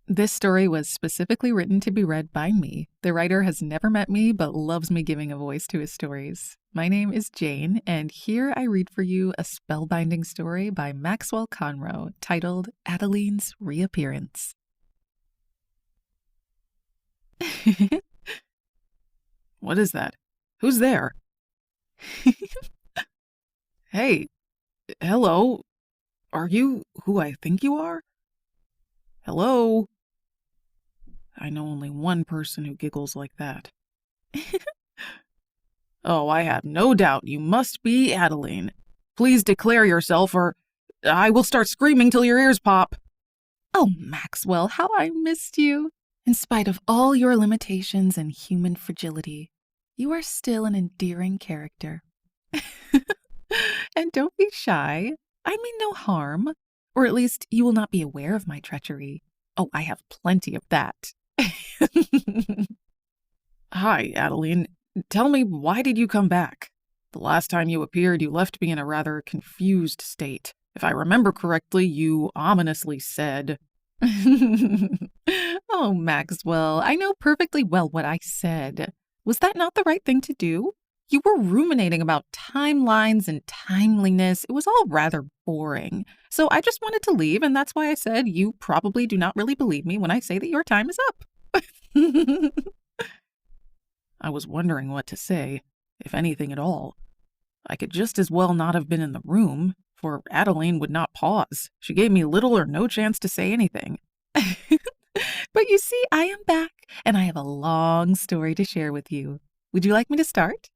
This story was specifically written to be read by me. The writer has never met me but loves me giving a voice to his stories. My name is Jane, and here I read for you a spellbinding story by Maxwell Conroe titled Adeline's Reappearance. What is that? Who's there? Hey, hello. Are you who I think you are? Hello? I know only one person who giggles like that. Oh, I have no doubt you must be Adeline. Please declare yourself or I will start screaming till your ears pop. Oh, Maxwell, how I missed you. In spite of all your limitations and human fragility, you are still an endearing character. And don't be shy. I mean no harm. Or at least you will not be aware of my treachery. Oh, I have plenty of that. Hi, Adeline. Tell me, why did you come back? The last time you appeared, you left me in a rather confused state. If I remember correctly, you ominously said... Oh, Maxwell, I know perfectly well what I said. Was that not the right thing to do? You were ruminating about timelines and timeliness. It was all rather boring. So I just wanted to leave, and that's why I said you probably do not really believe me when I say that your time is up. I was wondering what to say, if anything at all. I could just as well not have been in the room, for Adeline would not pause. She gave me little or no chance to say anything. But you see, I am back, and I have a long story to share with you. Would you like me to start?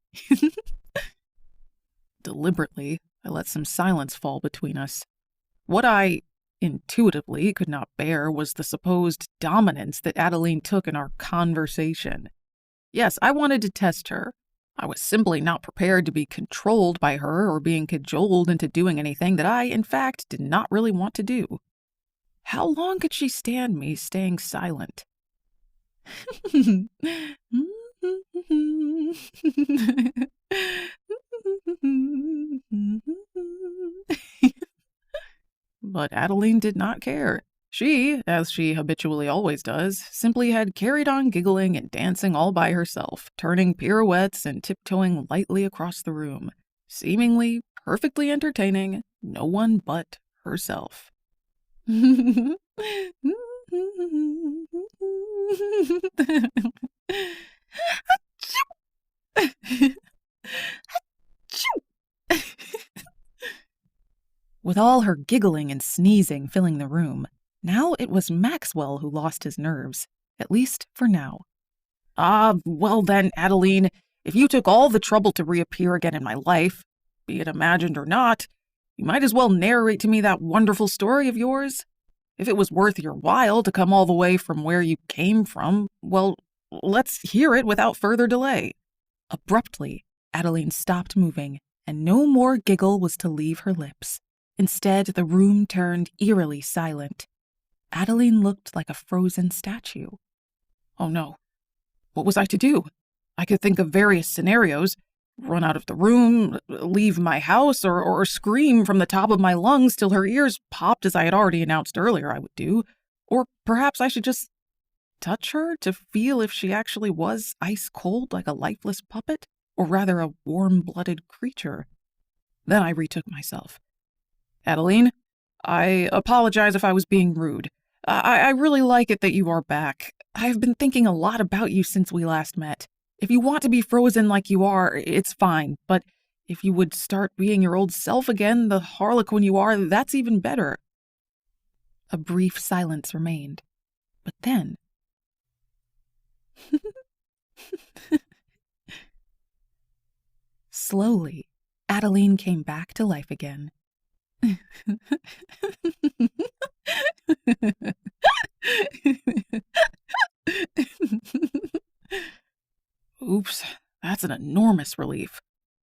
Deliberately, I let some silence fall between us. What I intuitively could not bear was the supposed dominance that Adeline took in our conversation. Yes, I wanted to test her. I was simply not prepared to be controlled by her or being cajoled into doing anything that I, in fact, did not really want to do. How long could she stand me staying silent? But Adeline did not care. She, as she habitually always does, simply had carried on giggling and dancing all by herself, turning pirouettes and tiptoeing lightly across the room, seemingly perfectly entertaining no one but herself. With all her giggling and sneezing filling the room, now it was Maxwell who lost his nerves, at least for now. Well then, Adeline, if you took all the trouble to reappear again in my life, be it imagined or not, you might as well narrate to me that wonderful story of yours. If it was worth your while to come all the way from where you came from, well, let's hear it without further delay. Abruptly, Adeline stopped moving, and no more giggle was to leave her lips. Instead, the room turned eerily silent. Adeline looked like a frozen statue. Oh no. What was I to do? I could think of various scenarios. Run out of the room, leave my house, or scream from the top of my lungs till her ears popped as I had already announced earlier I would do. Or perhaps I should just touch her to feel if she actually was ice cold like a lifeless puppet, or rather a warm-blooded creature. Then I retook myself. Adeline, I apologize if I was being rude. I really like it that you are back. I've been thinking a lot about you since we last met. If you want to be frozen like you are, it's fine. But if you would start being your old self again, the Harlequin you are, that's even better. A brief silence remained. But then... Slowly, Adeline came back to life again. Oops, that's an enormous relief.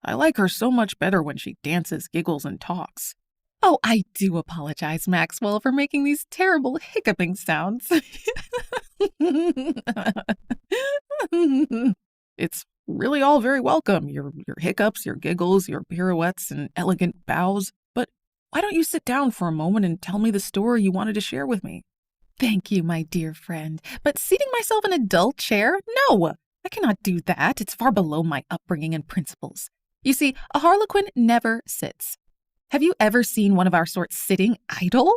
I like her so much better when she dances, giggles, and talks. Oh, I do apologize, Maxwell, for making these terrible hiccuping sounds. It's really all very welcome, your hiccups, your giggles, your pirouettes, and elegant bows. But why don't you sit down for a moment and tell me the story you wanted to share with me? Thank you, my dear friend. But seating myself in a dull chair? No! I cannot do that. It's far below my upbringing and principles. You see, a Harlequin never sits. Have you ever seen one of our sort sitting idle?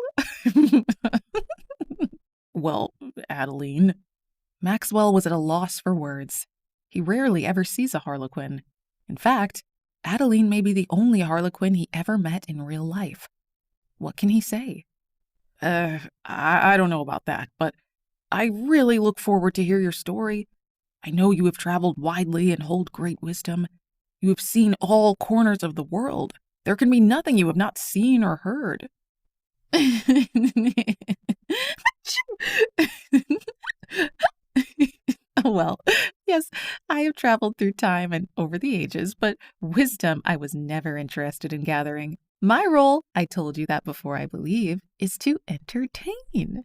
Well, Adeline. Maxwell was at a loss for words. He rarely ever sees a Harlequin. In fact, Adeline may be the only Harlequin he ever met in real life. What can he say? I don't know about that, but I really look forward to hear your story. I know you have traveled widely and hold great wisdom. You have seen all corners of the world. There can be nothing you have not seen or heard. Well, yes, I have traveled through time and over the ages, but wisdom I was never interested in gathering. My role, I told you that before, I believe, is to entertain.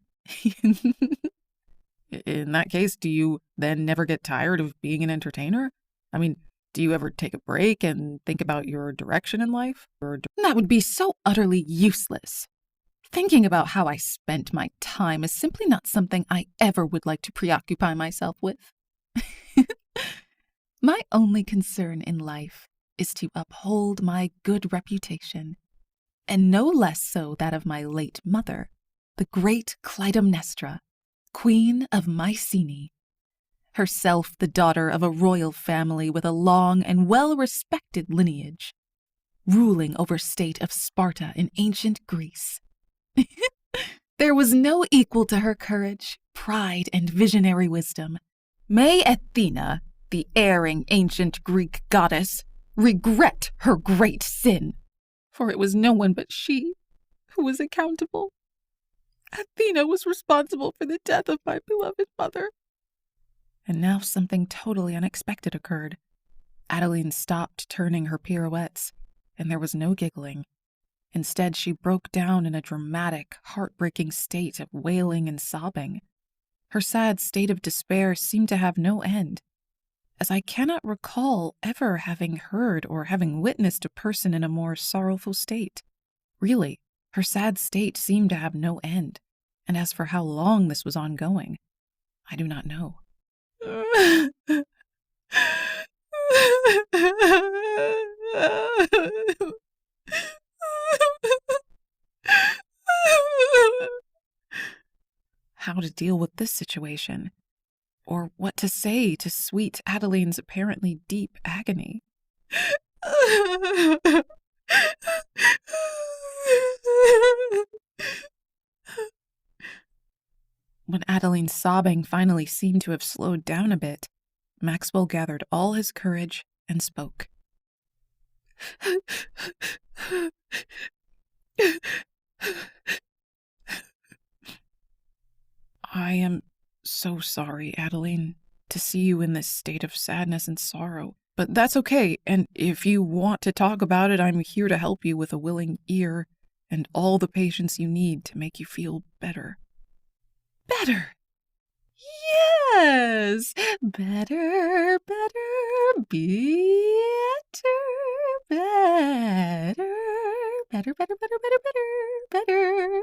In that case, do you then never get tired of being an entertainer? I mean, do you ever take a break and think about your direction in life? That would be so utterly useless. Thinking about how I spent my time is simply not something I ever would like to preoccupy myself with. My only concern in life is to uphold my good reputation, and no less so that of my late mother, the great Clytemnestra, Queen of Mycenae. Herself the daughter of a royal family with a long and well-respected lineage, ruling over state of Sparta in ancient Greece. There was no equal to her courage, pride, and visionary wisdom. May Athena, the erring ancient Greek goddess, regret her great sin, for it was no one but she who was accountable. Athena was responsible for the death of my beloved mother. And now something totally unexpected occurred. Adeline stopped turning her pirouettes, and there was no giggling. Instead, she broke down in a dramatic, heartbreaking state of wailing and sobbing. Her sad state of despair seemed to have no end, as I cannot recall ever having heard or having witnessed a person in a more sorrowful state. Really, her sad state seemed to have no end, and as for how long this was ongoing, I do not know. How to deal with this situation, or what to say to sweet Adeline's apparently deep agony. When Adeline's sobbing finally seemed to have slowed down a bit, Maxwell gathered all his courage and spoke. I am so sorry, Adeline, to see you in this state of sadness and sorrow. But that's okay, and if you want to talk about it, I'm here to help you with a willing ear and all the patience you need to make you feel better. Better! Yes! Better, better, better, better, better, better.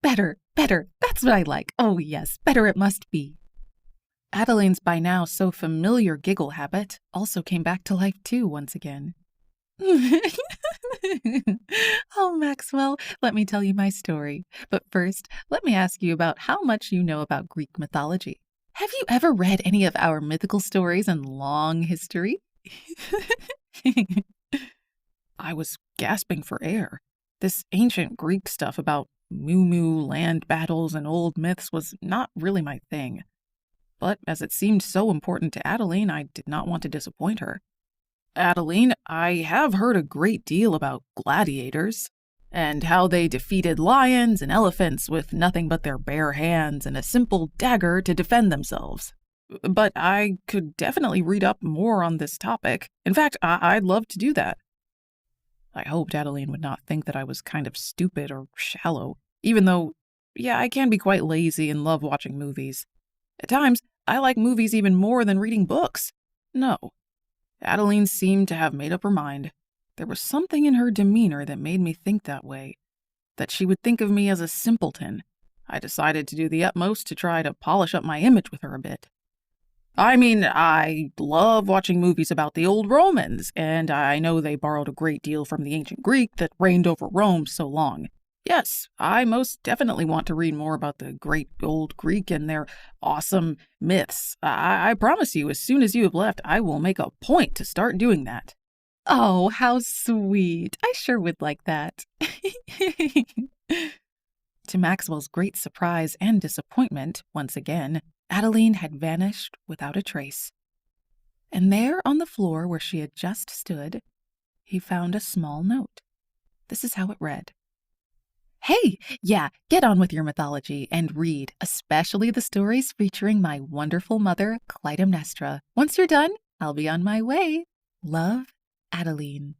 Better, better, that's what I like. Oh yes, better it must be. Adeline's by now so familiar giggle habit also came back to life too once again. Oh, Maxwell, let me tell you my story. But first, let me ask you about how much you know about Greek mythology. Have you ever read any of our mythical stories and long history? I was gasping for air. This ancient Greek stuff about moo-moo land battles and old myths was not really my thing. But as it seemed so important to Adeline, I did not want to disappoint her. Adeline, I have heard a great deal about gladiators, and how they defeated lions and elephants with nothing but their bare hands and a simple dagger to defend themselves. But I could definitely read up more on this topic. In fact, I'd love to do that. I hoped Adeline would not think that I was kind of stupid or shallow, even though, yeah, I can be quite lazy and love watching movies. At times, I like movies even more than reading books. No. Adeline seemed to have made up her mind. There was something in her demeanor that made me think that way. that she would think of me as a simpleton. I decided to do the utmost to try to polish up my image with her a bit. I mean, I love watching movies about the old Romans, and I know they borrowed a great deal from the ancient Greek that reigned over Rome so long. Yes, I most definitely want to read more about the great old Greek and their awesome myths. I promise you, as soon as you have left, I will make a point to start doing that. Oh, how sweet. I sure would like that. To Maxwell's great surprise and disappointment, once again, Adeline had vanished without a trace. And there on the floor where she had just stood, he found a small note. This is how it read. Hey, yeah, get on with your mythology and read, especially the stories featuring my wonderful mother, Clytemnestra. Once you're done, I'll be on my way. Love, Adeline.